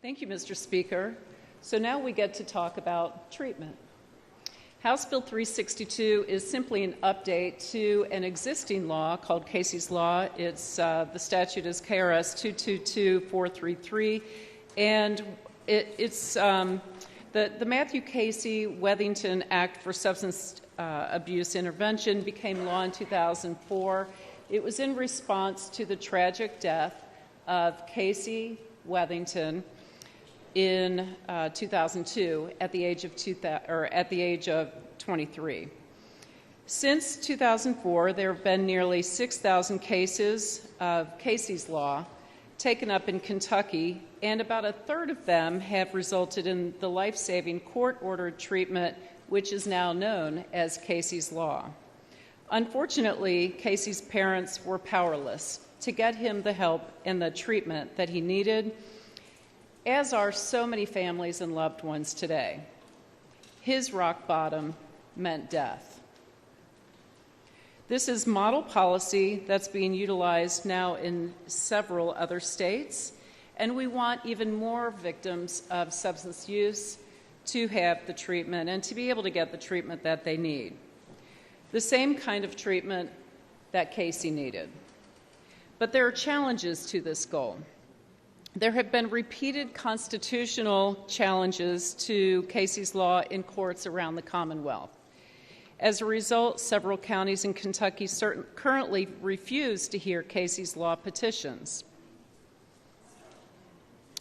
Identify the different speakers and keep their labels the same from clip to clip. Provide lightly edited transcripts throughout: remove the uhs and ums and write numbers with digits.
Speaker 1: Thank you, Mr. Speaker. So now we get to talk about treatment. House Bill 362 is simply an update to an existing law called Casey's Law. The statute is KRS 222433, and it's the Matthew Casey Wethington Act for Substance Abuse Intervention became law in 2004. It was in response to the tragic death of Casey Wethington in 2002 at the age of 23. Since 2004, there have been nearly 6,000 cases of Casey's Law taken up in Kentucky, and about a third of them have resulted in the life-saving court-ordered treatment, which is now known as Casey's Law. Unfortunately, Casey's parents were powerless to get him the help and the treatment that he needed, as are so many families and loved ones today. His rock bottom meant death. This is model policy that's being utilized now in several other states, and we want even more victims of substance use to have the treatment and to be able to get the treatment that they need. The same kind of treatment that Casey needed. But there are challenges to this goal. There have been repeated constitutional challenges to Casey's Law in courts around the Commonwealth. As a result, several counties in Kentucky currently refuse to hear Casey's Law petitions.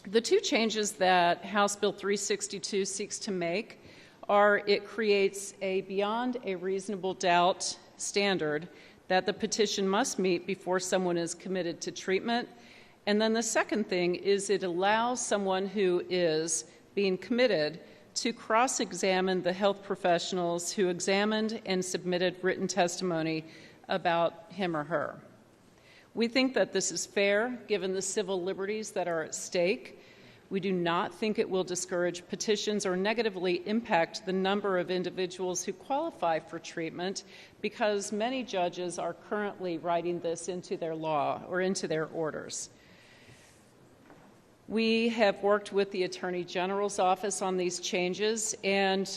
Speaker 1: The two changes that House Bill 362 seeks to make are it creates a beyond a reasonable doubt standard that the petition must meet before someone is committed to treatment. And then the second thing is it allows someone who is being committed to cross-examine the health professionals who examined and submitted written testimony about him or her. We think that this is fair, given the civil liberties that are at stake. We do not think it will discourage petitions or negatively impact the number of individuals who qualify for treatment, because many judges are currently writing this into their law or into their orders. We have worked with the Attorney General's office on these changes, and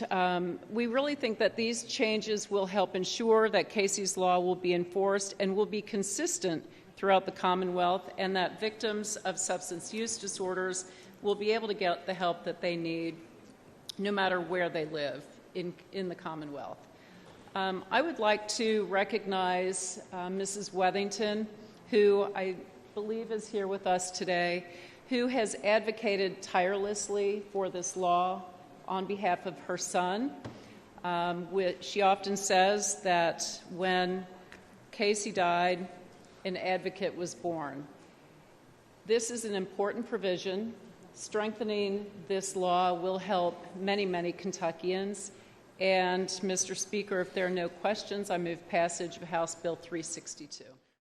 Speaker 1: we really think that these changes will help ensure that Casey's Law will be enforced and will be consistent throughout the Commonwealth, and that victims of substance use disorders will be able to get the help that they need no matter where they live in the Commonwealth. I would like to recognize Mrs. Wethington, who I believe is here with us today, who has advocated tirelessly for this law on behalf of her son. She often says that when Casey died, an advocate was born. This is an important provision. Strengthening this law will help many, many Kentuckians. And, Mr. Speaker, if there are no questions, I move passage of House Bill 362.